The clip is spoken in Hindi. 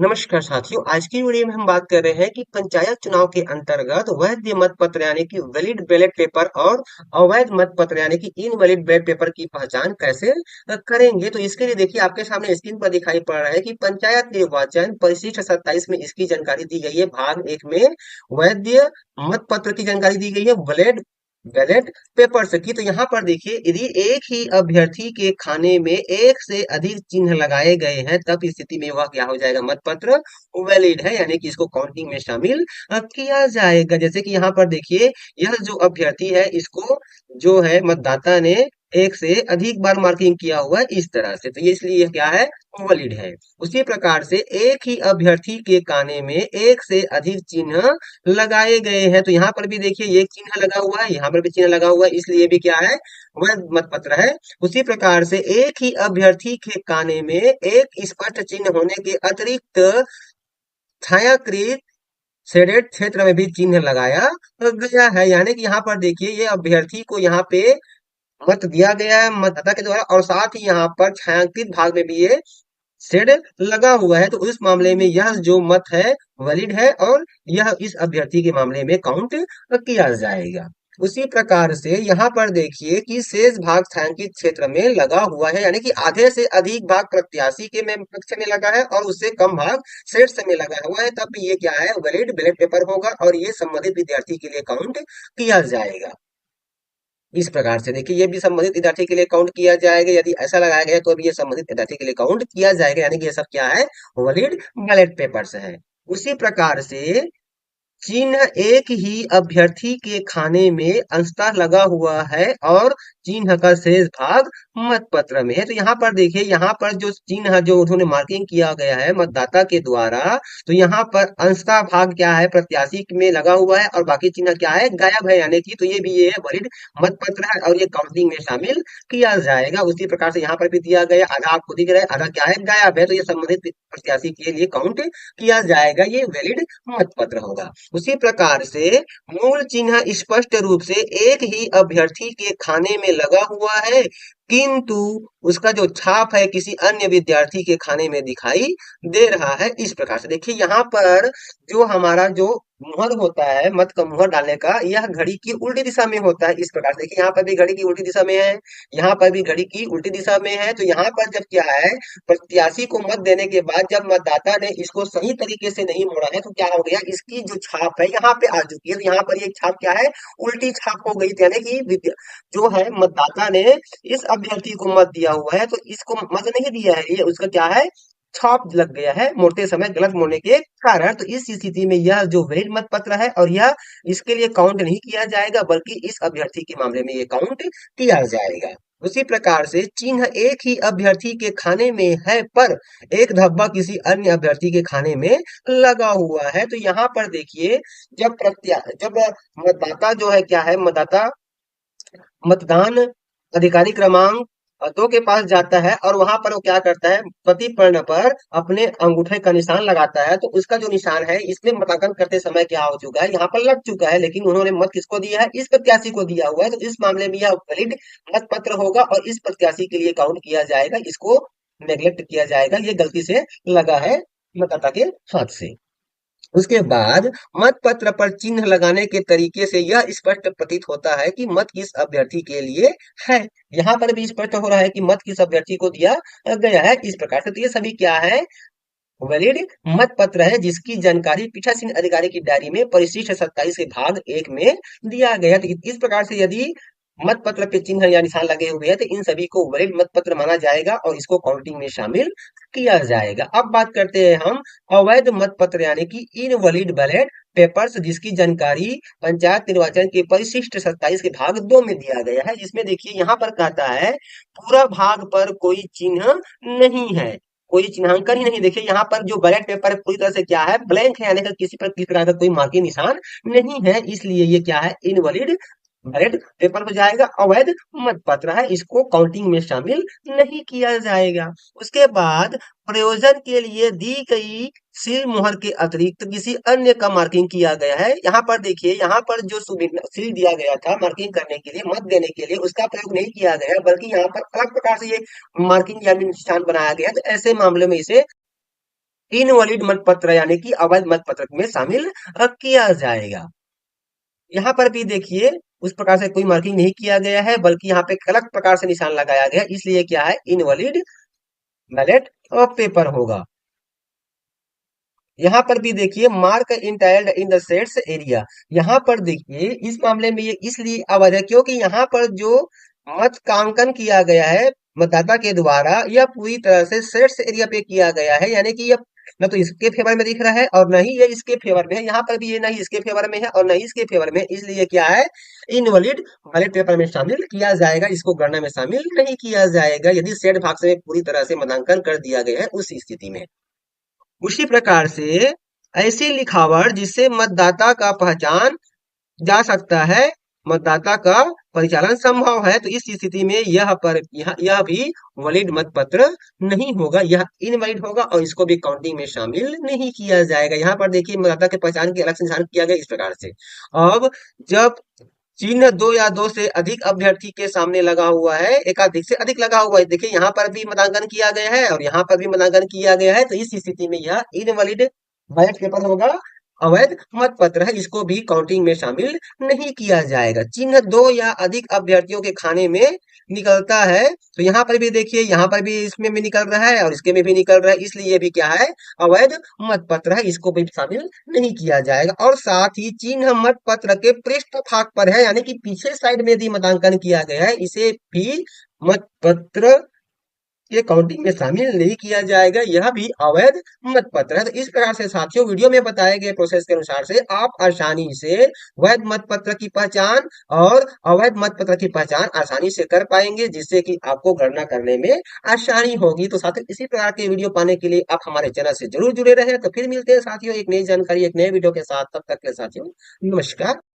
नमस्कार साथियों, आज की वीडियो में हम बात कर रहे हैं कि पंचायत चुनाव के अंतर्गत वैध मत पत्र यानी कि वैलिड बैलेट पेपर और अवैध मत पत्र यानी कि इनवैलिड बैलेट पेपर की पहचान कैसे करेंगे। तो इसके लिए देखिए, आपके सामने स्क्रीन पर दिखाई पड़ रहा है कि पंचायत निर्वाचन परिशिष्ट 27 में इसकी जानकारी दी गई है। भाग एक में वैध मत पत्र की जानकारी दी गई है, वैलिड बैलेट पेपर से की। तो यहाँ पर देखिए, यदि एक ही अभ्यर्थी के खाने में एक से अधिक चिन्ह लगाए गए हैं, तब इस स्थिति में वह क्या हो जाएगा, मत पत्र वैलिड है, यानी कि इसको काउंटिंग में शामिल किया जाएगा। जैसे कि यहाँ पर देखिए, यह जो अभ्यर्थी है, इसको जो है मतदाता ने एक से अधिक बार मार्किंग किया हुआ है इस तरह से, तो ये इसलिए यह क्या है, वैलिड है। उसी प्रकार से एक ही अभ्यर्थी के खाने में एक से अधिक चिन्ह लगाए गए हैं, तो यहाँ पर भी देखिए, ये चिन्ह लगा हुआ है, यहाँ पर भी चिन्ह लगा हुआ है, इसलिए भी क्या है, वैध मत पत्र है। उसी प्रकार से एक ही अभ्यर्थी के खाने में एक स्पष्ट चिन्ह होने के अतिरिक्त छायाकृत शेडेड क्षेत्र में भी चिन्ह लगाया गया है, यानी कि यहाँ पर देखिए, ये अभ्यर्थी को यहाँ पे मत दिया गया है मतदाता के द्वारा, और साथ ही यहाँ पर छायांकित भाग में भी ये शेड लगा हुआ है। तो उस मामले में यह जो मत है, वैलिड है, और यह इस अभ्यर्थी के मामले में काउंट किया जाएगा। उसी प्रकार से यहाँ पर देखिए कि शेष भाग छायांकित क्षेत्र में लगा हुआ है, यानी कि आधे से अधिक भाग प्रत्याशी के में पक्ष में लगा है और उससे कम भाग शेष में लगा हुआ है, तब भी ये क्या है, वैलिड बैलेट पेपर होगा और ये संबंधित विद्यार्थी के लिए काउंट किया जाएगा। इस प्रकार से देखिए, ये भी संबंधित विद्यार्थी के लिए काउंट किया जाएगा। यदि ऐसा लगाया गया तो अभी ये संबंधित विद्यार्थी के लिए काउंट किया जाएगा, यानी कि ये सब क्या है, वैलिड बैलेट पेपर्स है। उसी प्रकार से चिन्ह एक ही अभ्यर्थी के खाने में अंशतः लगा हुआ है और चिन्ह का शेष भाग मत पत्र में है। तो यहाँ पर देखिए, यहाँ पर जो चिन्ह जो उन्होंने मार्किंग किया गया है मतदाता के द्वारा, तो यहाँ पर अंशतः भाग क्या है, प्रत्याशी में लगा हुआ है, और बाकी चिन्ह क्या है, गायब है, यानी कि तो ये भी, ये है वैलिड मत पत्र है और ये काउंटिंग में शामिल किया जाएगा। उसी प्रकार से यहाँ पर भी दिया गया, आधा आपको दिख रहा है, आधा क्या है, गायब है, तो ये संबंधित प्रत्याशी के लिए काउंट किया जाएगा, ये वैलिड मत पत्र होगा। उसी प्रकार से मूल चिन्ह स्पष्ट रूप से एक ही अभ्यर्थी के खाने में लगा हुआ है, किंतु उसका जो छाप है किसी अन्य विद्यार्थी के खाने में दिखाई दे रहा है। इस प्रकार से देखिए, यहाँ पर जो हमारा जो मुहर होता है, मत का मुहर डालने का, यह घड़ी की उल्टी दिशा में होता है। इस प्रकार से देखिए, यहाँ पर भी घड़ी की उल्टी दिशा में है, यहाँ पर भी घड़ी की उल्टी दिशा में है। तो यहाँ पर जब क्या है, प्रत्याशी को मत देने के बाद जब मतदाता ने इसको सही तरीके से नहीं मोड़ा है, तो क्या हो गया, इसकी जो छाप है यहाँ पे आ चुकी है, तो यहाँ पर ये छाप क्या है, उल्टी छाप हो गई थी, यानी कि जो है मतदाता ने इस अभ्यर्थी को मत दिया हुआ है, तो इसको मत नहीं दिया है, ये उसका क्या है, छाप लग गया है मोड़ते समय, गलत मोड़ने के कारण। तो इस स्थिति में यह जो वैलिड मत पत्र है, और यह इसके लिए काउंट नहीं किया जाएगा, बल्कि इस अभ्यर्थी के मामले में ये काउंट किया जाएगा। उसी प्रकार से चिन्ह एक ही अभ्यर्थी के खाने में है, पर एक धब्बा किसी अन्य अभ्यर्थी के खाने में लगा हुआ है। तो यहाँ पर देखिए, जब मतदाता जो है, क्या है, मतदाता मतदान अधिकारी क्रमांक 2 के पास जाता है, और वहां पर वो क्या करता है, प्रति पर्ण पर अपने अंगूठे का निशान लगाता है, तो उसका जो निशान है, इसमें मतदान करते समय क्या हो चुका है, यहाँ पर लग चुका है, लेकिन उन्होंने मत किसको दिया है, इस प्रत्याशी को दिया हुआ है। तो इस मामले में यह वैलिड मत पत्र होगा और इस प्रत्याशी के लिए काउंट किया जाएगा, इसको नेग्लेक्ट किया जाएगा, ये गलती से लगा है मतदाता के हाथ से। उसके बाद मत पत्र पर चिन्ह लगाने के तरीके से यह स्पष्ट प्रतीत होता है कि मत किस अभ्यर्थी के लिए है। यहाँ पर भी स्पष्ट हो रहा है कि मत किस अभ्यर्थी को दिया गया है, इस प्रकार से। तो ये सभी क्या है, वैलिड मत पत्र है, जिसकी जानकारी पीठासीन अधिकारी की डायरी में परिशिष्ट 27 के भाग एक में दिया गया है। तो इस प्रकार से यदि मत पत्र पे चिन्ह या निशान लगे हुए हैं, तो इन सभी को वैलिड मत पत्र माना जाएगा और इसको काउंटिंग में शामिल किया जाएगा। अब बात करते हैं हम अवैध मत पत्र यानी कि इनवैलिड बैलेट पेपर्स, जिसकी जानकारी पंचायत निर्वाचन के परिशिष्ट 27 के भाग 2 में दिया गया है, जिसमें देखिए, यहाँ पर कहता है पूरा भाग पर कोई चिन्ह नहीं है, कोई चिन्हांकन ही नहीं। देखिए, यहाँ पर जो बैलेट पेपर पूरी तरह से क्या है, ब्लैंक है, यानी कि किसी पर किसी प्रकार का कोई मार्किंग निशान नहीं है, इसलिए ये क्या है, इनवैलिड बैलेट पेपर हो जाएगा, अवैध मत पत्र है, इसको काउंटिंग में शामिल नहीं किया जाएगा। उसके बाद प्रयोजन के लिए दी गई सील मुहर के अतिरिक्त किसी अन्य का मार्किंग किया गया है। यहाँ पर देखिए, यहाँ पर जो सील दिया गया था मार्किंग करने के लिए, मत देने के लिए, उसका प्रयोग नहीं किया गया, बल्कि यहाँ पर अलग प्रकार से ये मार्किंग या निशान बनाया गया। तो ऐसे मामले में इसे इनवैलिड मतपत्र यानी कि अवैध मतपत्र में शामिल किया जाएगा। यहाँ पर भी देखिए उस प्रकार से कोई मार्किंग नहीं किया गया है, बल्कि यहाँ पे गलत प्रकार से निशान लगाया गया है, इसलिए क्या है, इनवैलिड बैलेट पेपर होगा। यहाँ पर भी देखिए mark entitled in the sets area, यहाँ पर देखिए इस मामले में ये इसलिए अवैध है क्योंकि यहाँ पर जो मत का अंकन किया गया है मतदाता के द्वारा, यह पूरी तरह से सेट्स एरिया पे किया गया है, यानी कि यह न तो इसके फेवर में दिख रहा है और न ही ये इसके फेवर में है। यहाँ पर भी ये नहीं इसके फेवर में है और न ही इसके फेवर में है, इसलिए क्या है, इनवैलिड बैलेट पेपर में शामिल किया जाएगा, इसको गणना में शामिल नहीं किया जाएगा यदि सेट भाग से पूरी तरह से मतांकन कर दिया गया है उस स्थिति में। उसी प्रकार से ऐसी लिखावट जिससे मतदाता का पहचान जा सकता है, मतदाता का परिचालन संभव है, तो इस स्थिति में यह भी वैलिड मत पत्र नहीं होगा, यह इनवैलिड होगा और इसको भी काउंटिंग में शामिल नहीं किया जाएगा। यहाँ पर देखिए मतदाता के पहचान की अलग से निशान किया गया इस प्रकार से। अब जब चिन्ह दो या दो से अधिक अभ्यर्थी के सामने लगा हुआ है, एकाधिक से अधिक लगा हुआ है, देखिए यहाँ पर भी मतांकन किया गया है और यहाँ पर भी मतांकन किया गया है, तो इस स्थिति में यह इनवैलिड बैलेट पेपर होगा, अवैध मत पत्र है, इसको भी काउंटिंग में शामिल नहीं किया जाएगा। चिन्ह दो या अधिक अभ्यर्थियों के खाने में निकलता है, तो यहाँ पर भी देखिए, यहाँ पर भी इसमें भी निकल रहा है और इसके में भी निकल रहा है, इसलिए ये भी क्या है, अवैध मत पत्र है, इसको भी शामिल नहीं किया जाएगा। और साथ ही चिन्ह मत पत्र के पृष्ठ भाग पर है, यानी कि पीछे साइड में यदि मतांकन किया गया है, इसे भी मत पत्र ये काउंटिंग में शामिल नहीं किया जाएगा, यह भी अवैध मतपत्र है। तो इस प्रकार से साथियों वीडियो में बताए गए प्रोसेस के अनुसार से आप आसानी से वैध मतपत्र की पहचान और अवैध मतपत्र की पहचान आसानी से कर पाएंगे, जिससे कि आपको गणना करने में आसानी होगी। तो साथियों इसी प्रकार के वीडियो पाने के लिए आप हमारे चैनल से जरूर जुड़े रहे। तो फिर मिलते हैं साथियों एक नई जानकारी एक नए वीडियो के साथ, तब तक के साथियों नमस्कार।